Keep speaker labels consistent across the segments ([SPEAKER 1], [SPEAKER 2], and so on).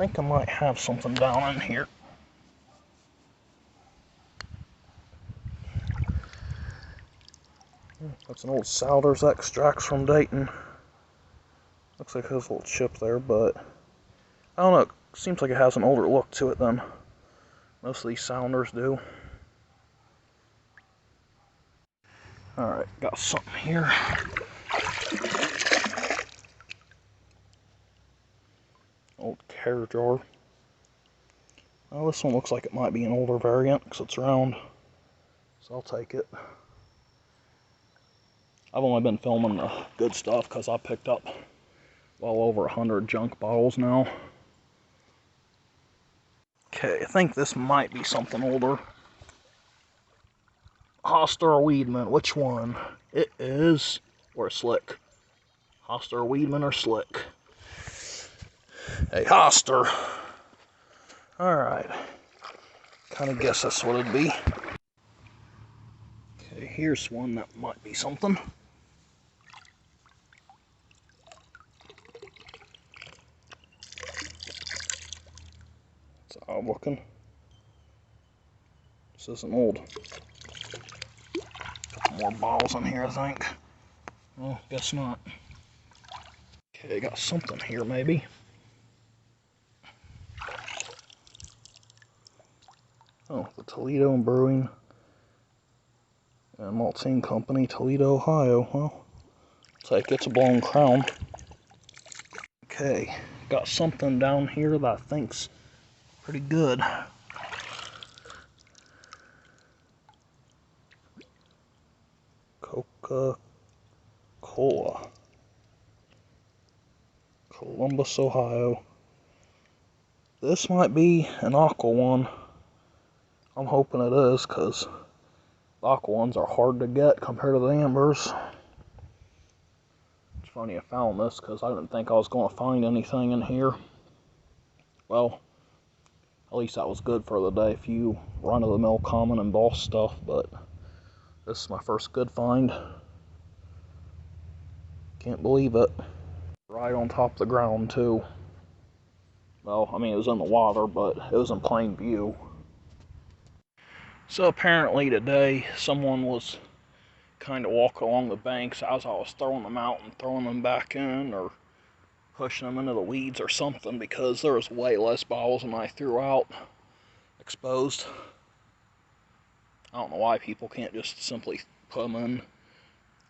[SPEAKER 1] think I might have something down in here. That's an old Souders extracts from Dayton. Looks like there's a little chip there, but I don't know. It seems like it has an older look to it than most of these Souders do. Alright, got something here. Old care jar. Well, this one looks like it might be an older variant because it's round, so I'll take it. I've only been filming the good stuff because I picked up well over 100 junk bottles now. Okay, I think this might be something older. Hoster or Weedman, which one? It is, or Slick. Hoster or Weedman or Slick? Hey, Hoster. Alright. Kind of guess that's what it'd be. Okay, here's one that might be something. It's odd looking. This isn't old. Couple more bottles in here, I think. Oh, guess not. Okay, got something here, maybe. Oh, the Toledo Brewing and Malting Company, Toledo, Ohio. Well, take it's a blown crown. Okay, got something down here that I think's pretty good. Coca-Cola. Columbus, Ohio. This might be an aqua one. I'm hoping it is, because the aqua ones are hard to get compared to the ambers. It's funny I found this, because I didn't think I was going to find anything in here. Well, at least that was good for the day. A few run-of-the-mill common and boss stuff, but this is my first good find. Can't believe it. Right on top of the ground, too. Well, I mean, it was in the water, but it was in plain view. So apparently today, someone was kind of walking along the banks as I was throwing them out and throwing them back in, or pushing them into the weeds or something, because there was way less bottles than I threw out exposed. I don't know why people can't just simply put them in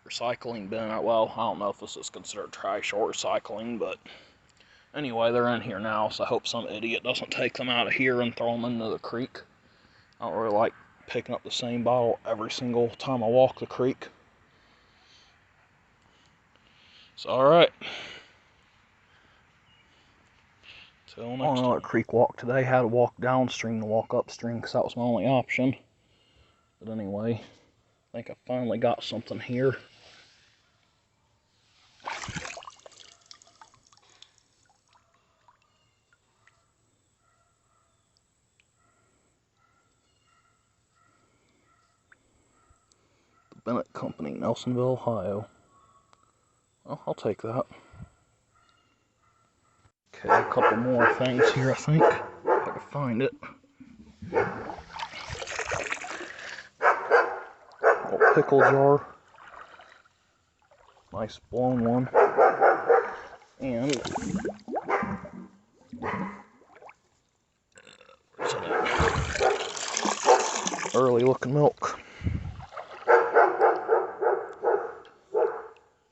[SPEAKER 1] recycling bin. Well, I don't know if this is considered trash or recycling, but anyway, they're in here now, so I hope some idiot doesn't take them out of here and throw them into the creek. I don't really like picking up the same bottle every single time I walk the creek. So, alright. Till next time. On another creek walk today, had to walk downstream to walk upstream because that was my only option. But anyway, I think I finally got something here. The Bennett Company, Nelsonville, Ohio. Well, I'll take that. Okay, a couple more things here, I think, if I can find it. Little pickle jar. Nice blown one. And where's it at? Early looking milk.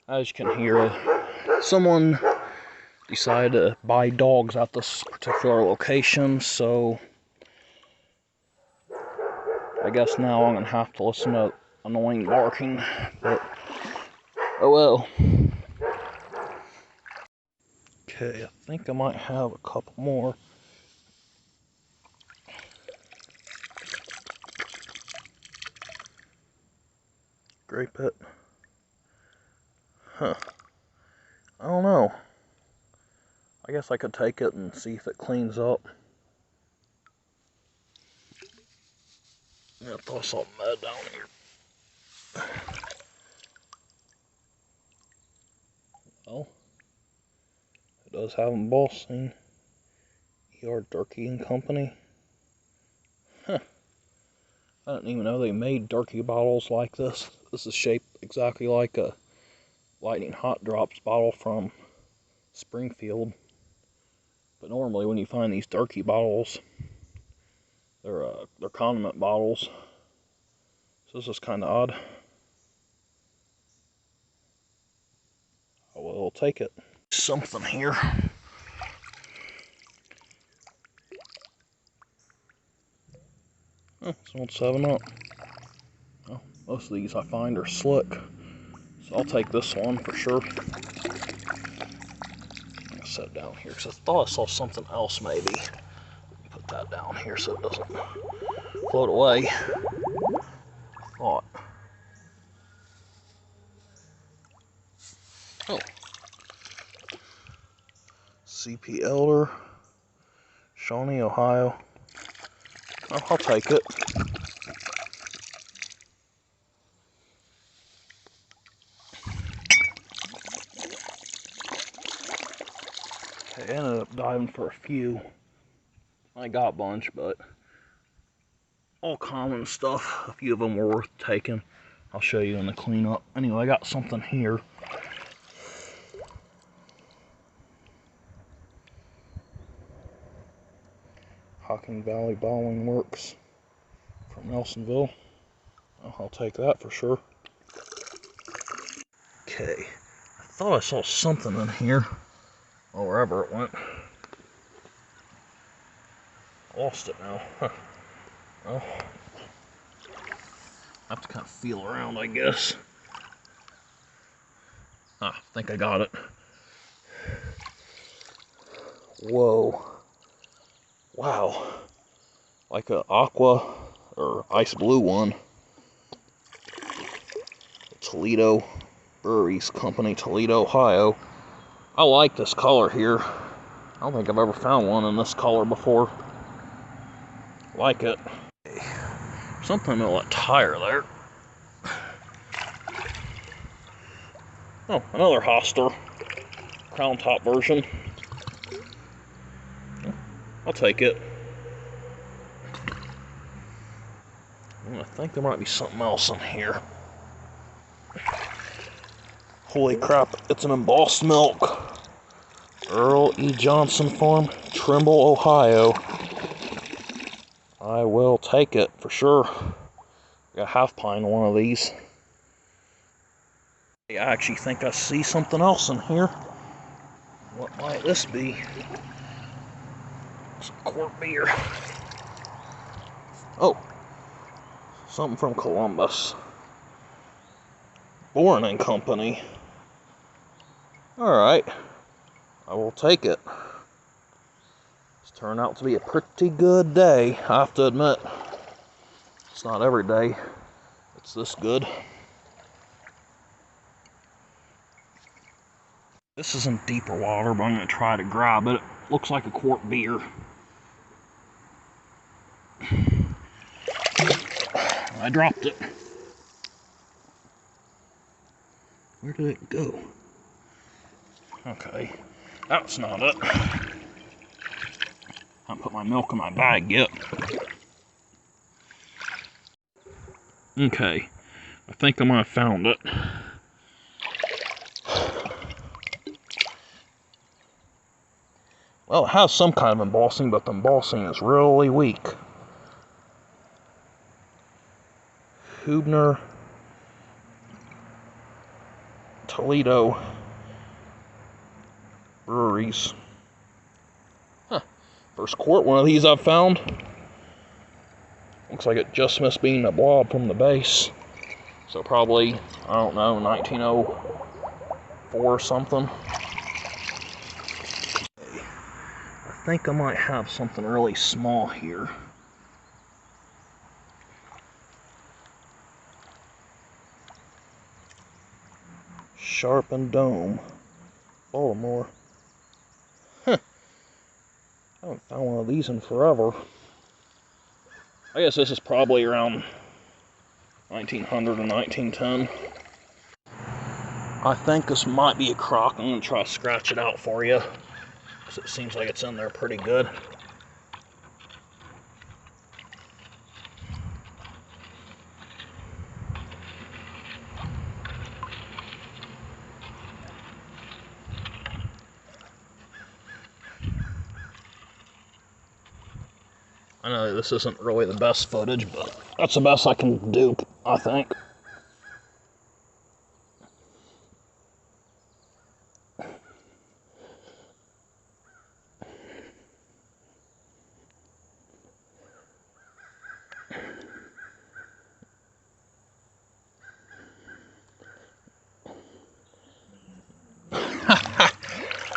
[SPEAKER 1] As you can hear, someone decided to buy dogs at this particular location, so I guess now I'm gonna have to listen to annoying barking, but oh well. Okay, I think I might have a couple more. Grape it. Huh. I don't know. I guess I could take it and see if it cleans up. I'm gonna throw some mud down here. Well, it does have embossing. Yard Durkee and Company. Huh. I didn't even know they made Durkee bottles like this. This is shaped exactly like a Lightning Hot Drops bottle from Springfield. But normally when you find these Durkee bottles, they're condiment bottles. So this is kind of odd. Oh, well, we'll take it. Something here. Oh, it's an old 7-Up. Oh, most of these I find are slick. So I'll take this one for sure. I'll set it down here because I thought I saw something else maybe. Put that down here so it doesn't float away. I thought. Oh. CP Elder, Shawnee, Ohio. Oh, I'll take it. I ended up diving for a few. I got a bunch, but all common stuff. A few of them were worth taking. I'll show you in the cleanup. Anyway, I got something here. Hocking Valley Bowling Works from Nelsonville. Oh, I'll take that for sure. Okay, I thought I saw something in here. Oh, wherever it went. Lost it now. Huh. Well, I have to kind of feel around, I guess. Ah, I think I got it. Whoa. Wow. Like a aqua or ice blue one. Toledo Breweries Company, Toledo, Ohio. I like this color here. I don't think I've ever found one in this color before. Like it. Something on that tire there. Oh, another Hoster. Crown top version. I'll take it. I think there might be something else in here. Holy crap, it's an embossed milk. Earl E. Johnson Farm, Trimble, Ohio. I will take it for sure. Got a half pint of one of these. I actually think I see something else in here. What might this be? Some quart beer. Oh, something from Columbus. Bourne and Company. Alright, I will take it. It's turned out to be a pretty good day, I have to admit. It's not every day it's this good. This is in deeper water, but I'm going to try to grab it. It looks like a quart beer. I dropped it. Where did it go? Okay, that's not it. I haven't put my milk in my bag yet. Okay, I think I might have found it. Well, it has some kind of embossing, but the embossing is really weak. Hubner, Toledo Breweries. Huh. First quart one of these I've found. Looks like it just missed being a blob from the base. So probably, I don't know, 1904 or something. I think I might have something really small here. Sharp and Dome, Baltimore. Huh. I haven't found one of these in forever. I guess this is probably around 1900 or 1910. I think this might be a crock. I'm going to try to scratch it out for you, because it seems like it's in there pretty good. I know this isn't really the best footage, but that's the best I can do, I think.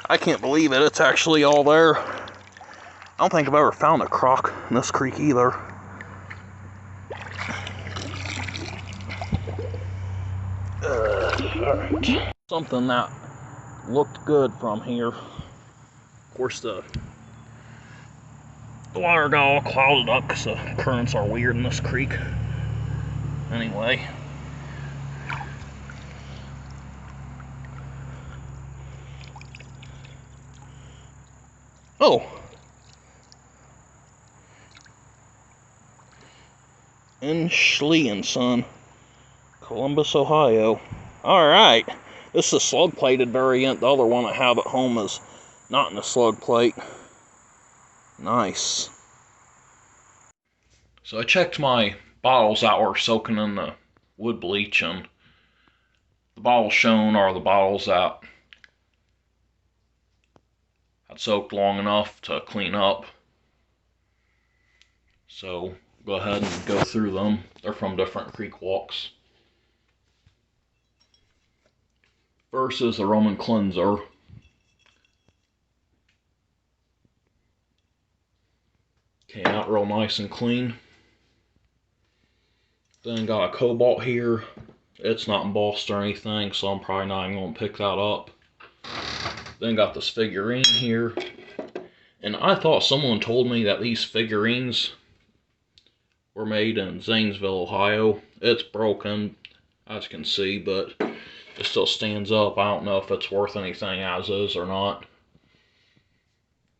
[SPEAKER 1] I can't believe it, it's actually all there. I don't think I've ever found a croc in this creek either. Alright. Something that looked good from here. Of course, the water got all clouded up because the currents are weird in this creek. Anyway. Oh! In Schley & Son, Columbus, Ohio. Alright. This is a slug plated variant. The other one I have at home is not in a slug plate. Nice. So I checked my bottles that were soaking in the wood bleach, and the bottles shown are the bottles that had soaked long enough to clean up. So go ahead and go through them. They're from different creek walks. First is the Roman Cleanser. Came out real nice and clean. Then got a Cobalt here. It's not embossed or anything, so I'm probably not even going to pick that up. Then got this figurine here. And I thought someone told me that these figurines were made in Zanesville, Ohio. It's broken, as you can see, but it still stands up. I don't know if it's worth anything as is or not.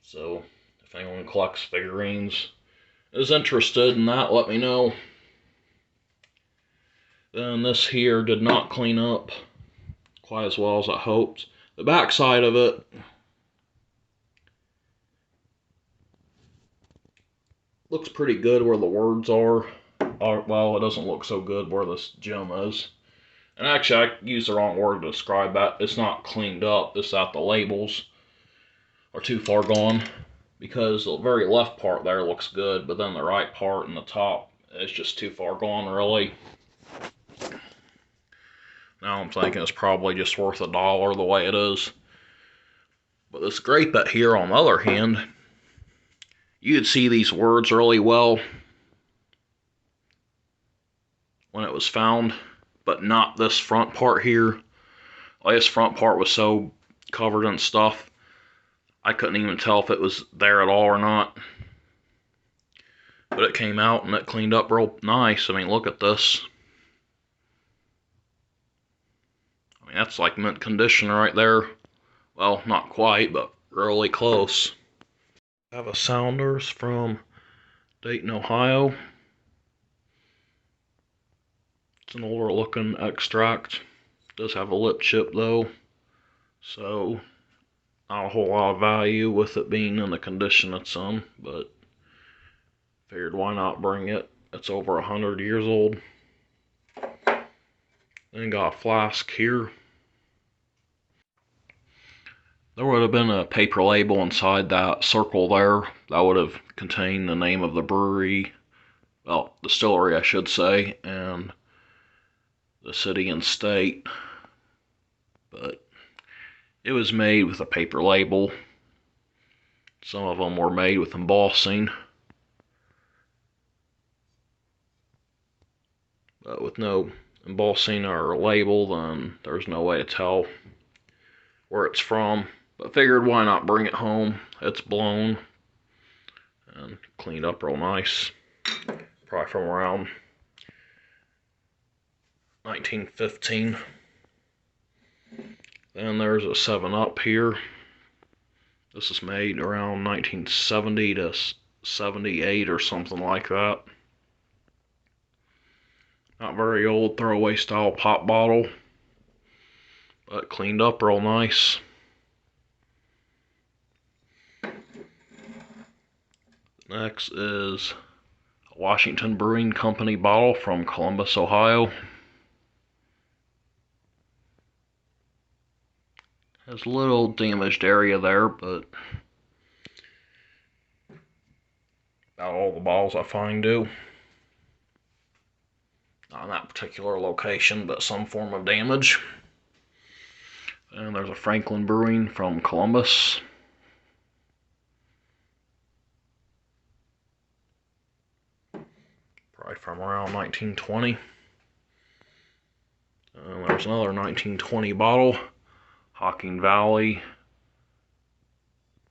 [SPEAKER 1] So, if anyone collects figurines is interested in that, let me know. Then this here did not clean up quite as well as I hoped. The back side of it looks pretty good where the words are. Well, it doesn't look so good where this gem is. And actually, I used the wrong word to describe that. It's not cleaned up. It's that the labels are too far gone. Because the very left part there looks good, but then the right part and the top is just too far gone, really. Now I'm thinking it's probably just worth $1 the way it is. But this great bit here, on the other hand, you could see these words really well when it was found, but not this front part here. This front part was so covered in stuff, I couldn't even tell if it was there at all or not. But it came out and it cleaned up real nice. I mean, look at this. I mean, that's like mint condition right there. Well, not quite, but really close. I have a Sounders from Dayton, Ohio. It's an older looking extract. It does have a lip chip though, so not a whole lot of value with it being in the condition it's in, but figured why not bring it. It's over 100 years old. Then got a flask here. There would have been a paper label inside that circle there that would have contained the name of the brewery, well, distillery I should say, and the city and state. But it was made with a paper label. Some of them were made with embossing. But with no embossing or label, then there's no way to tell where it's from. But figured why not bring it home. It's blown and cleaned up real nice. Probably from around 1915. Then there's a 7-Up here. This is made around 1970 to 78 or something like that. Not very old, throwaway style pop bottle, but cleaned up real nice. Next is a Washington Brewing Company bottle from Columbus, Ohio. Has a little damaged area there, but about all the bottles I find do. Not in that particular location, but some form of damage. And there's a Franklin Brewing from Columbus. Probably from around 1920. And there's another 1920 bottle, Hocking Valley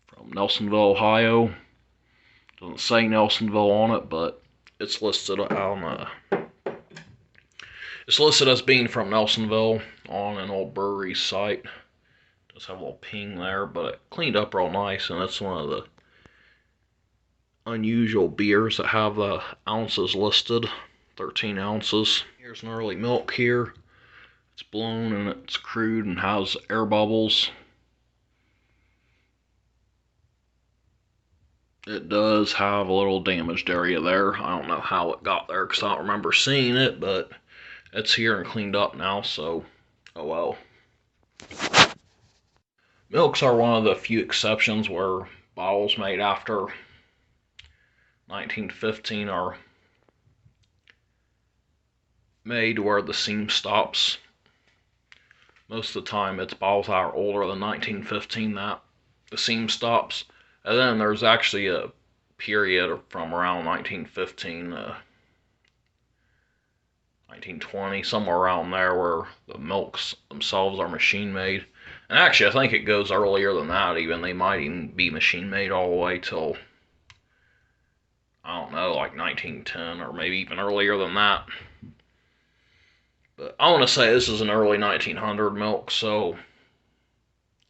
[SPEAKER 1] from Nelsonville, Ohio. Doesn't say Nelsonville on it, but it's listed on it's listed as being from Nelsonville on an old brewery site. Does have a little ping there, but it cleaned up real nice, and it's one of the unusual beers that have the ounces listed, 13 ounces. Here's an early milk here. It's blown and it's crude and has air bubbles. It does have a little damaged area there. I don't know how it got there because I don't remember seeing it, but it's here and cleaned up now, so oh well. Milks are one of the few exceptions where bottles made after 1915 are made where the seam stops. Most of the time it's bottles that are older than 1915 that the seam stops. And then there's actually a period from around 1915 to 1920, somewhere around there, where the milks themselves are machine made. And actually, I think it goes earlier than that even. They might even be machine made all the way till, I don't know, like 1910 or maybe even earlier than that. But I want to say this is an early 1900 milk, so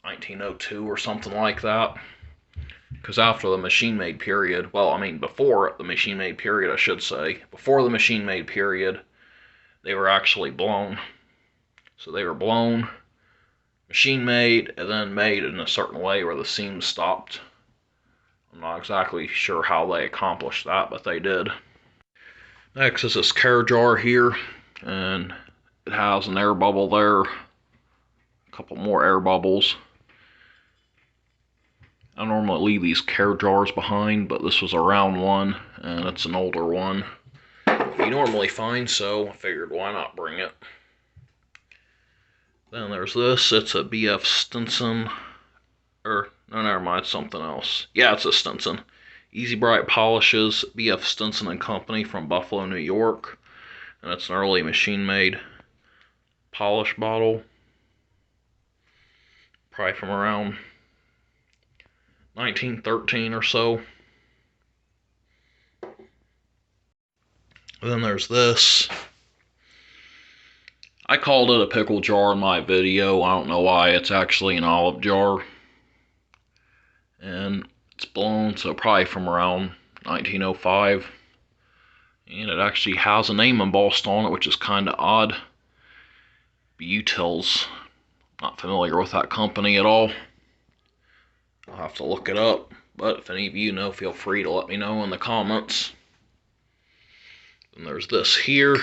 [SPEAKER 1] 1902 or something like that. Because after the machine made period, well, I mean before the machine made period, I should say, before the machine made period, they were actually blown. So they were blown, machine made, and then made in a certain way where the seams stopped. I'm not exactly sure how they accomplished that, but they did. Next is this care jar here, and it has an air bubble there, a couple more air bubbles. I normally leave these care jars behind, but this was a round one, and it's an older one you normally find, so I figured why not bring it. Then there's this, it's a BF Stinson, or no, never mind, something else. Yeah, it's a Stinson. Easy Bright Polishes, BF Stinson and Company from Buffalo, New York. And it's an early machine-made polish bottle. Probably from around 1913 or so. And then there's this. I called it a pickle jar in my video. I don't know why. It's actually an olive jar. And it's blown, so probably from around 1905. And it actually has a name embossed on it, which is kind of odd. Butils. Not familiar with that company at all. I'll have to look it up. But if any of you know, feel free to let me know in the comments. And there's this here.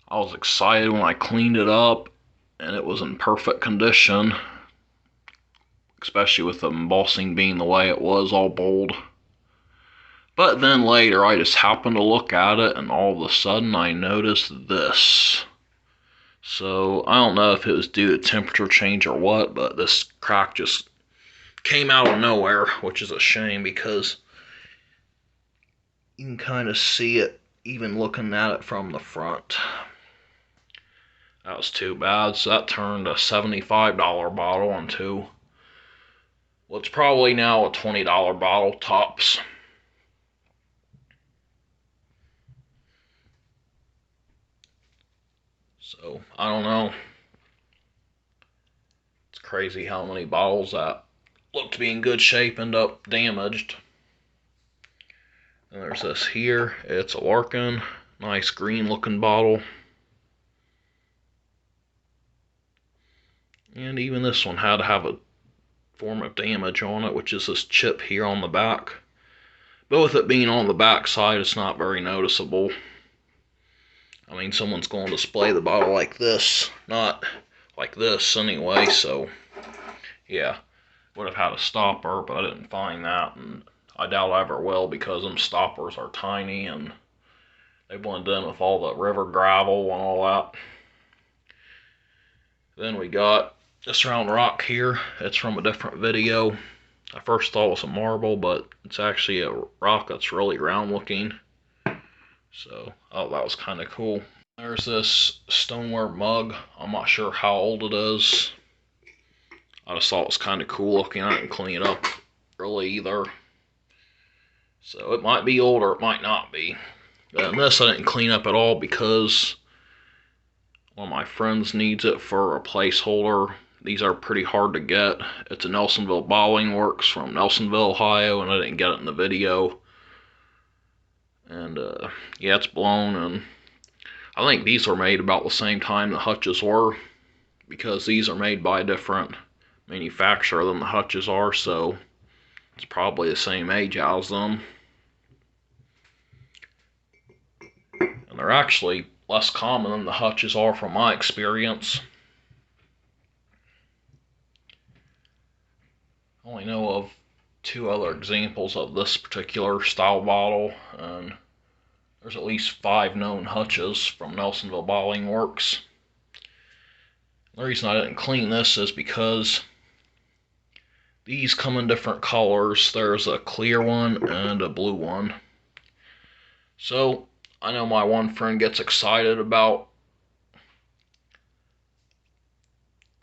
[SPEAKER 1] I was excited when I cleaned it up and it was in perfect condition, especially with the embossing being the way it was, all bold. But then later I just happened to look at it and all of a sudden I noticed this. So I don't know if it was due to temperature change or what, but this crack just came out of nowhere, which is a shame because you can kind of see it even looking at it from the front. That was too bad. So that turned a $75 bottle into what's probably now a $20 bottle tops. So I don't know. It's crazy how many bottles that look to be in good shape end up damaged. And there's this here. It's a Larkin. Nice green looking bottle. And even this one had to have a form of damage on it, which is this chip here on the back. But with it being on the back side, it's not very noticeable. I mean, someone's going to display the bottle like this, not like this anyway, so yeah. Would have had a stopper, but I didn't find that, and I doubt I ever will because them stoppers are tiny and they blend in with all the river gravel and all that. Then we got this round rock here. It's from a different video. I first thought it was a marble, but it's actually a rock that's really round looking. So, oh, that was kind of cool. There's this stoneware mug. I'm not sure how old it is. I just thought it was kind of cool looking. I didn't clean it up really either. So it might be old or it might not be. And this I didn't clean up at all because one of my friends needs it for a placeholder. These are pretty hard to get. It's a Nelsonville Bottling Works from Nelsonville, Ohio, and I didn't get it in the video. And yeah, it's blown, and I think these were made about the same time the hutches were, because these are made by a different manufacturer than the hutches are, so it's probably the same age as them. And they're actually less common than the hutches are from my experience. I only know of 2 other examples of this particular style bottle, and there's at least 5 known hutches from Nelsonville Bottling Works. The reason I didn't clean this is because these come in different colors. There's a clear one and a blue one. So I know my one friend gets excited about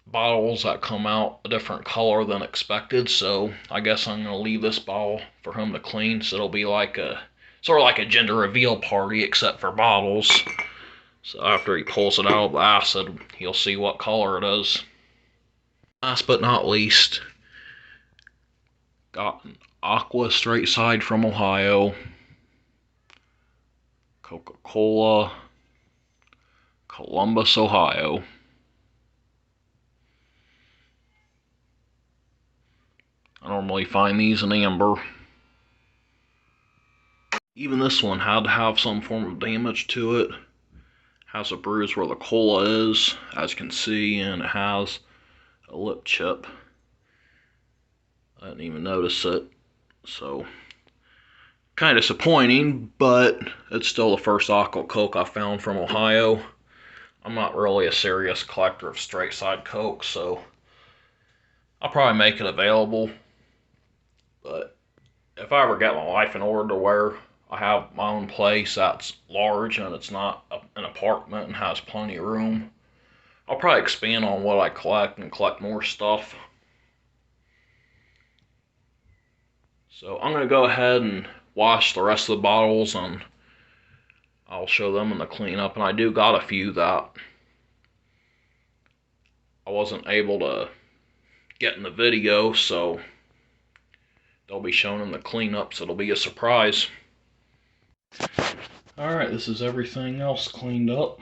[SPEAKER 1] bottles that come out a different color than expected, so I guess I'm going to leave this bottle for him to clean, so it'll be like a sort of like a gender reveal party except for bottles. So after he pulls it out of the acid, he'll see what color it is. Last but not least, got an Aqua Straight Side from Ohio, Coca-Cola, Columbus, Ohio. I normally find these in amber. Even this one had to have some form of damage to it. Has a bruise where the cola is, as you can see, and it has a lip chip. I didn't even notice it, so kind of disappointing, but it's still the first Aqua Coke I found from Ohio. I'm not really a serious collector of straight side Coke, so I'll probably make it available. But if I ever get my life in order to where I have my own place that's large and it's not an apartment and has plenty of room, I'll probably expand on what I collect and collect more stuff. So I'm going to go ahead and wash the rest of the bottles and I'll show them in the cleanup. And I do got a few that I wasn't able to get in the video, so they'll be shown in the cleanup, so it'll be a surprise. Alright, this is everything else cleaned up.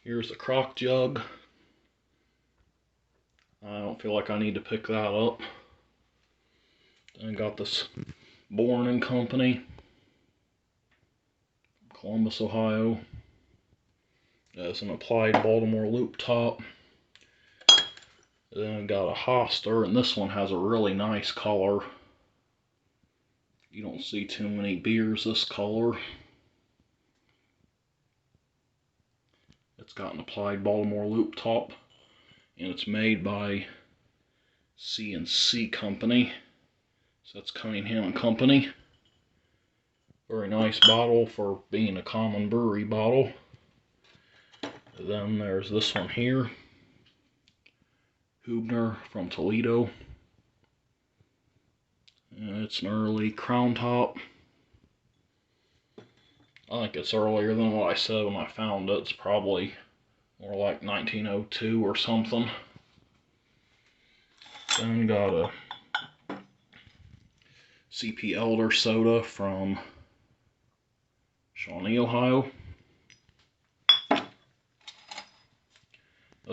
[SPEAKER 1] Here's the crock jug. I don't feel like I need to pick that up. Then got this Bourne & Company, Columbus, Ohio. It's an applied Baltimore loop top. Then I got a Hoster, and this one has a really nice color. You don't see too many beers this color. It's got an applied Baltimore loop top, and it's made by C&C Company. So that's Cunningham & Company. Very nice bottle for being a common brewery bottle. And then there's this one here, Hubner from Toledo. And it's an early Crown Top. I think it's earlier than what I said when I found it. It's probably more like 1902 or something. Then got a CP Elder soda from Shawnee, Ohio.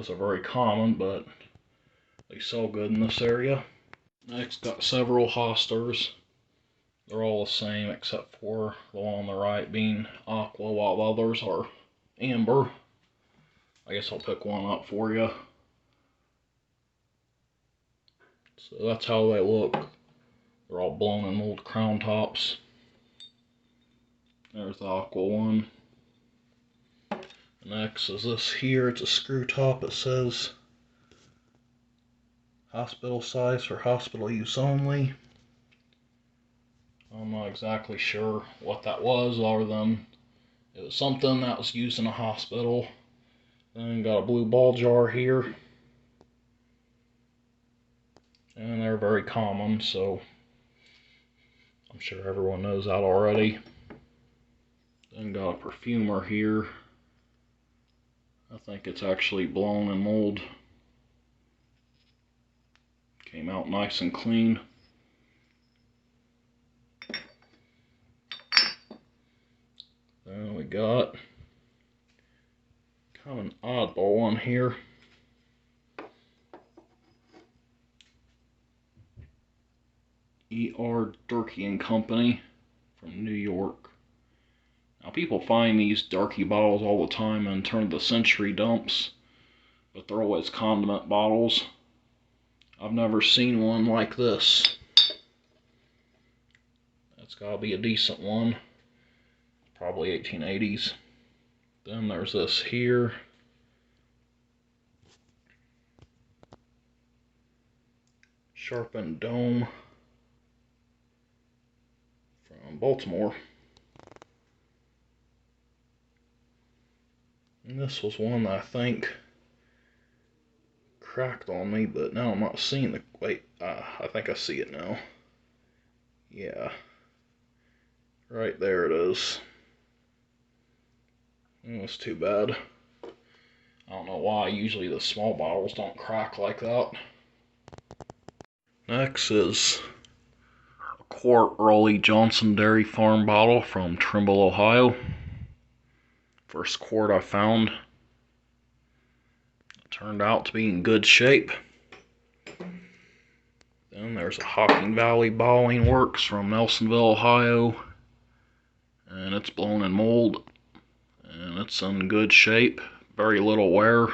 [SPEAKER 1] Those are very common, but they sell good in this area. Next, got several Hosters. They're all the same except for the one on the right being aqua, while the others are amber. I guess I'll pick one up for you. So that's how they look. They're all blown in mold crown tops. There's the aqua one. Next is this here. It's a screw top. It says hospital size for hospital use only. I'm not exactly sure what that was, other than it was something that was used in a hospital. Then got a blue ball jar here. And they're very common, so I'm sure everyone knows that already. Then got a perfumer here. I think it's actually blown in mold. Came out nice and clean. Then we got kind of an oddball one here. E.R. Durkee & Company from New York. Now people find these Durkee bottles all the time in turn of the century dumps, but they're always condiment bottles. I've never seen one like this. That's gotta be a decent one. Probably 1880s. Then there's this here. Sharpened Dome from Baltimore. And this was one that I think cracked on me, but now I'm not seeing the, wait, I think I see it now. Yeah. Right there it is. That's too bad. I don't know why, usually the small bottles don't crack like that. Next is a quart Raleigh Johnson Dairy Farm bottle from Trimble, Ohio. First quart I found. It turned out to be in good shape. Then there's a Hocking Valley Bottling Works from Nelsonville, Ohio. And it's blown in mold. And it's in good shape. Very little wear.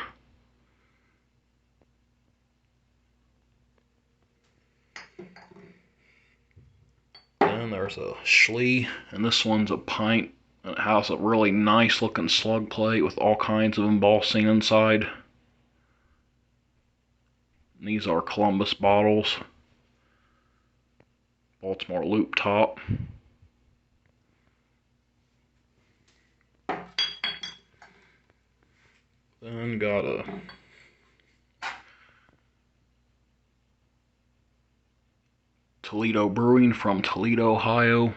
[SPEAKER 1] Then there's a Schlee, and this one's a pint. It has a really nice looking slug plate with all kinds of embossing inside. And these are Columbus bottles. Baltimore loop top. Then got a Toledo Brewing from Toledo, Ohio.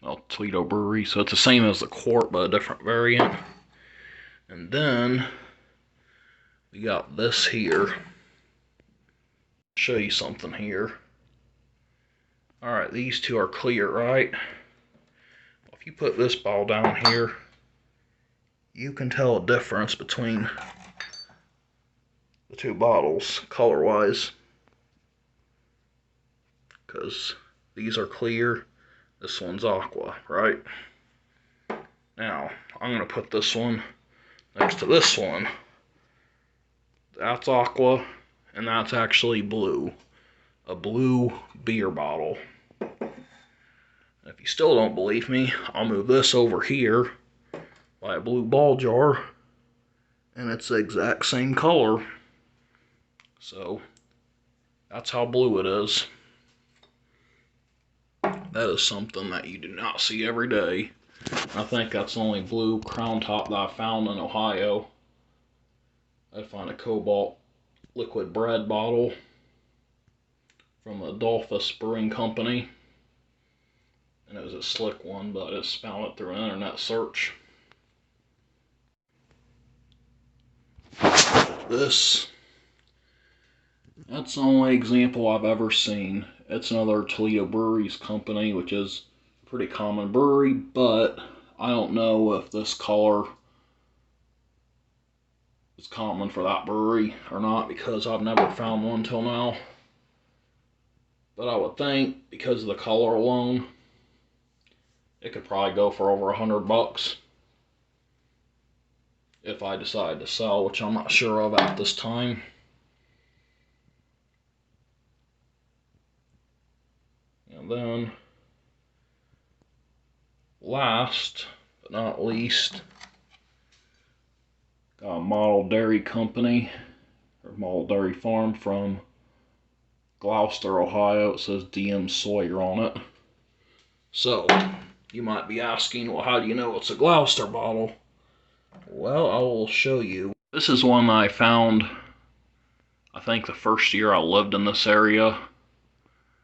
[SPEAKER 1] Well, Toledo Brewery, so it's the same as the quart, but a different variant. And then we got this here. Show you something here. Alright, these two are clear, right? If you put this ball down here, you can tell a difference between the two bottles, color-wise. Because these are clear, this one's aqua, right? Now, I'm going to put this one next to this one. That's aqua, and that's actually blue. A blue beer bottle. If you still don't believe me, I'll move this over here by a blue ball jar, and it's the exact same color. So, that's how blue it is. That is something that you do not see every day. I think that's the only blue crown top that I found in Ohio. I'd find a Cobalt liquid bread bottle from the Adolphus Brewing Company. And it was a slick one, but I just found it through an internet search. That's the only example I've ever seen. It's another Toledo Breweries company, which is a pretty common brewery, but I don't know if this color is common for that brewery or not, because I've never found one till now. But I would think, because of the color alone, it could probably go for over $100 if I decide to sell, which I'm not sure of at this time. And then, last but not least, got a Model Dairy Company, or Model Dairy Farm from Gloucester, Ohio. It says DM Sawyer on it. So, you might be asking, well, how do you know it's a Gloucester bottle? Well, I will show you. This is one I found, I think, the first year I lived in this area.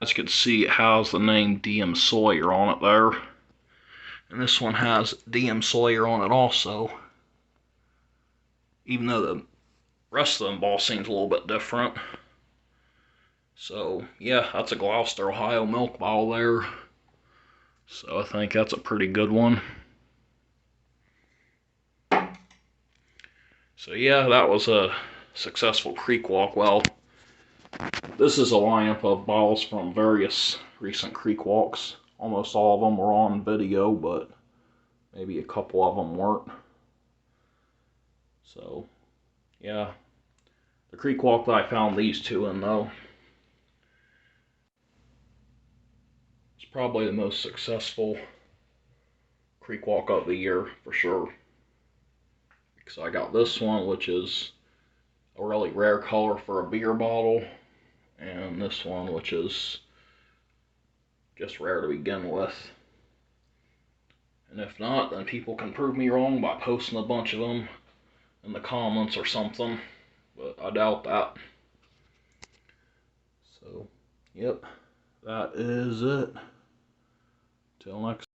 [SPEAKER 1] As you can see, it has the name DM Sawyer on it there. And this one has DM Sawyer on it also. Even though the rest of the embossing is a little bit different. So, yeah, that's a Gloucester, Ohio milk bottle there. So I think that's a pretty good one. So yeah, that was a successful creek walk. Well, this is a lineup of bottles from various recent creek walks. Almost all of them were on video, but maybe a couple of them weren't. So, yeah. The creek walk that I found these two in, though, it's probably the most successful creek walk of the year, for sure. Because I got this one, which is a really rare color for a beer bottle, and this one, which is just rare to begin with. And if not, then people can prove me wrong by posting a bunch of them in the comments or something, but I doubt that. So, yep, that is it. Till next